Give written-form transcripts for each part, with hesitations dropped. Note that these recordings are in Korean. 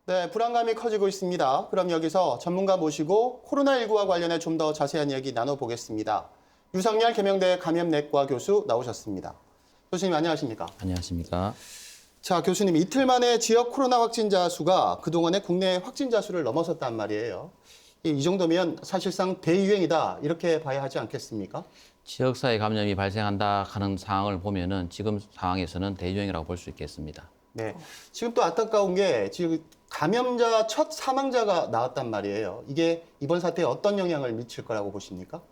네, 불안감이 커지고 있습니다. 그럼 여기서 전문가 모시고 코로나19와 관련해 좀 더 자세한 이야기 나눠보겠습니다. 유상열 계명대 감염내과 교수 나오셨습니다. 교수님 안녕하십니까? 안녕하십니까. 자, 교수님 이틀 만에 지역 코로나 확진자 수가 그동안의 국내 확진자 수를 넘어섰단 말이에요. 이 정도면 사실상 대유행이다 이렇게 봐야 하지 않겠습니까? 지역사회 감염이 발생한다 하는 상황을 보면은 지금 상황에서는 대유행이라고 볼 수 있겠습니다. 네, 지금 또 안타까운 게 지금 감염자 첫 사망자가 나왔단 말이에요. 이게 이번 사태에 어떤 영향을 미칠 거라고 보십니까?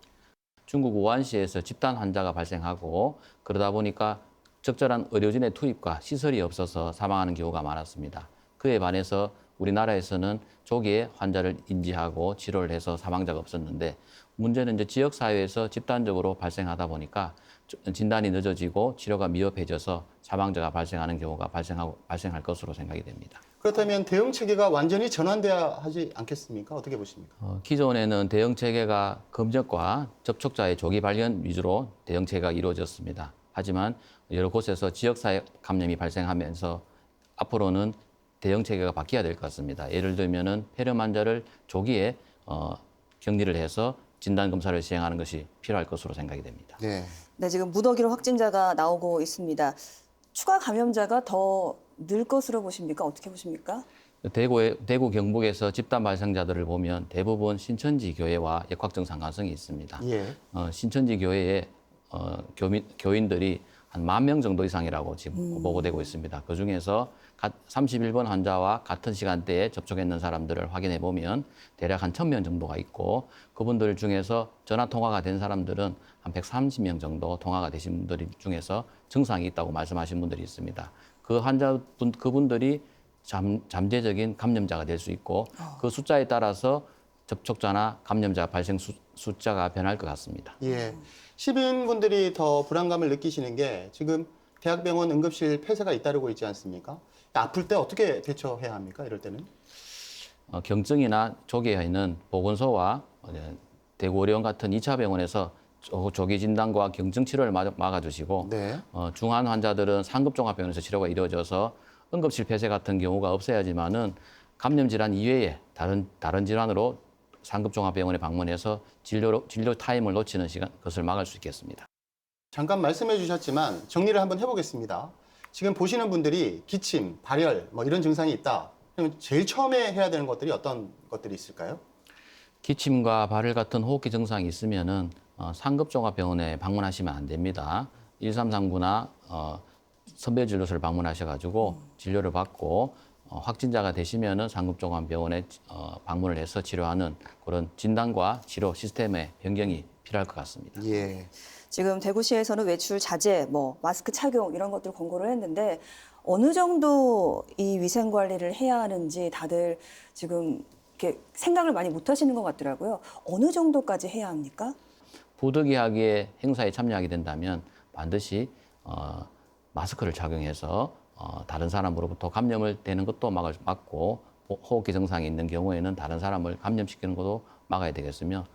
중국 우한시에서 집단 환자가 발생하고 그러다 보니까 적절한 의료진의 투입과 시설이 없어서 사망하는 경우가 많았습니다. 그에 반해서 우리나라에서는 조기에 환자를 인지하고 치료를 해서 사망자가 없었는데 문제는 이제 지역사회에서 집단적으로 발생하다 보니까 진단이 늦어지고 치료가 미흡해져서 사망자가 발생하는 경우가 발생할 것으로 생각이 됩니다. 그렇다면 대응 체계가 완전히 전환돼야 하지 않겠습니까? 어떻게 보십니까? 기존에는 대응 체계가 검역과 접촉자의 조기 발견 위주로 대응 체계가 이루어졌습니다. 하지만 여러 곳에서 지역사회 감염이 발생하면서 앞으로는 대응 체계가 바뀌어야 될 것 같습니다. 예를 들면은 폐렴 환자를 조기에 격리를 해서 진단 검사를 시행하는 것이 필요할 것으로 생각이 됩니다. 네. 네, 지금 무더기로 확진자가 나오고 있습니다. 추가 감염자가 더 늘 것으로 보십니까? 어떻게 보십니까? 대구 경북에서 집단 발생자들을 보면 대부분 신천지 교회와 역학적 상관성이 있습니다. 예. 신천지 교회에 교인들이 한 10,000명 정도 이상이라고 지금 보고되고 있습니다. 그 중에서 31번 환자와 같은 시간대에 접촉했는 사람들을 확인해 보면 대략 한 1,000명 정도가 있고 그분들 중에서 전화 통화가 된 사람들은 한 130명 정도 통화가 되신 분들 중에서 증상이 있다고 말씀하신 분들이 있습니다. 그분들이 잠재적인 감염자가 될 수 있고 그 숫자에 따라서 접촉자나 감염자 발생 숫자가 변할 것 같습니다. 예. 시민분들이 더 불안감을 느끼시는 게 지금 대학병원 응급실 폐쇄가 잇따르고 있지 않습니까? 아플 때 어떻게 대처해야 합니까? 이럴 때는? 경증이나 조기에 있는 보건소와 대구의료원 같은 2차 병원에서 조기 진단과 경증 치료를 막아주시고 네. 중환 환자들은 상급종합병원에서 치료가 이루어져서 응급실 폐쇄 같은 경우가 없어야지만은 감염 질환 이외에 다른 질환으로 상급종합병원에 방문해서 진료 타임을 놓치는 것을 막을 수 있겠습니다. 잠깐 말씀해 주셨지만 정리를 한번 해보겠습니다. 지금 보시는 분들이 기침, 발열 뭐 이런 증상이 있다. 그러면 제일 처음에 해야 되는 것들이 어떤 것들이 있을까요? 기침과 발열 같은 호흡기 증상이 있으면은 상급종합병원에 방문하시면 안 됩니다. 1339나 선별진료소를 방문하셔가지고 진료를 받고 확진자가 되시면은 상급종합병원에 방문을 해서 치료하는 그런 진단과 치료 시스템의 변경이 필요할 것 같습니다. 예. 지금 대구시에서는 외출 자제, 마스크 착용 이런 것들 권고를 했는데 어느 정도 이 위생 관리를 해야 하는지 다들 지금 이렇게 생각을 많이 못 하시는 것 같더라고요. 어느 정도까지 해야 합니까? 부득이하게 행사에 참여하게 된다면 반드시 마스크를 착용해서 다른 사람으로부터 감염을 되는 것도 막고 호흡기 증상이 있는 경우에는 다른 사람을 감염시키는 것도 막아야 되겠으며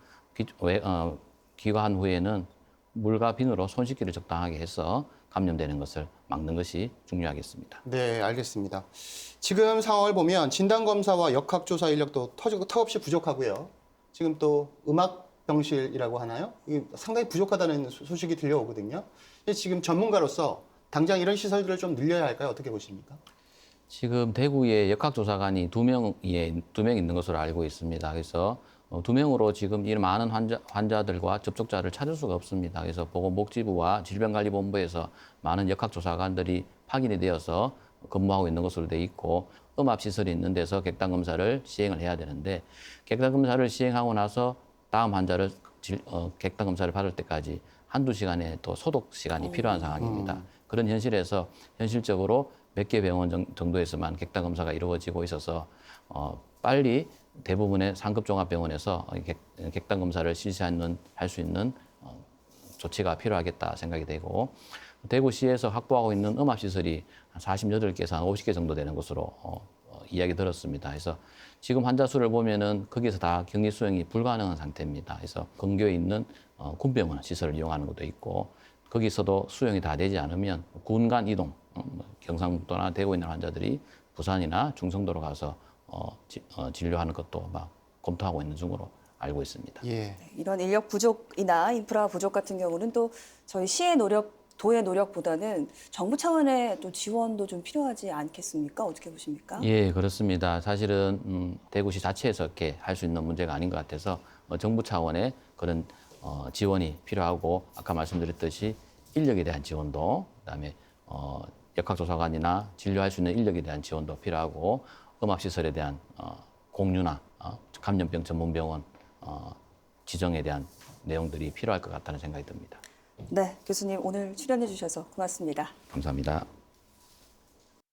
귀가한 후에는 물과 비누로 손 씻기를 적당하게 해서 감염되는 것을 막는 것이 중요하겠습니다. 네, 알겠습니다. 지금 상황을 보면 진단검사와 역학조사 인력도 턱없이 부족하고요. 지금 또 음압병실이라고 하나요? 이게 상당히 부족하다는 소식이 들려오거든요. 지금 전문가로서 당장 이런 시설들을 좀 늘려야 할까요? 어떻게 보십니까? 지금 대구에 역학조사관이 2명 있는 것으로 알고 있습니다. 그래서 2명으로 지금 이 많은 환자들과 접촉자를 찾을 수가 없습니다. 그래서 보건복지부와 질병관리본부에서 많은 역학조사관들이 파견이 되어서 근무하고 있는 것으로 돼 있고 음압시설이 있는 데서 객단검사를 시행을 해야 되는데 객단검사를 시행하고 나서 다음 환자를 객단검사를 받을 때까지 한두 시간의 또 소독 시간이 필요한 상황입니다. 그런 현실에서 현실적으로 몇 개 병원 정도에서만 객단검사가 이루어지고 있어서 빨리 대부분의 상급종합병원에서 객단검사를 할 수 있는 조치가 필요하겠다 생각이 되고 대구시에서 확보하고 있는 음압시설이 한 48개에서 한 50개 정도 되는 것으로 이야기 들었습니다. 그래서 지금 환자 수를 보면은 거기서 다 격리 수용이 불가능한 상태입니다. 그래서 근교에 있는 군병원 시설을 이용하는 것도 있고 거기서도 수용이 다 되지 않으면 군 간 이동, 경상북도나 대구에 있는 환자들이 부산이나 충청도로 가서 진료하는 것도 막 검토하고 있는 중으로 알고 있습니다. 예. 이런 인력 부족이나 인프라 부족 같은 경우는 또 저희 시의 노력, 도의 노력보다는 정부 차원의 또 지원도 좀 필요하지 않겠습니까? 어떻게 보십니까? 예, 그렇습니다. 사실은 대구시 자체에서 이렇게 할 수 있는 문제가 아닌 것 같아서 정부 차원의 그런 지원이 필요하고 아까 말씀드렸듯이 인력에 대한 지원도 그다음에 역학조사관이나 진료할 수 있는 인력에 대한 지원도 필요하고 음압시설에 대한 공유나 감염병 전문병원 지정에 대한 내용들이 필요할 것 같다는 생각이 듭니다. 네, 교수님 오늘 출연해 주셔서 고맙습니다. 감사합니다.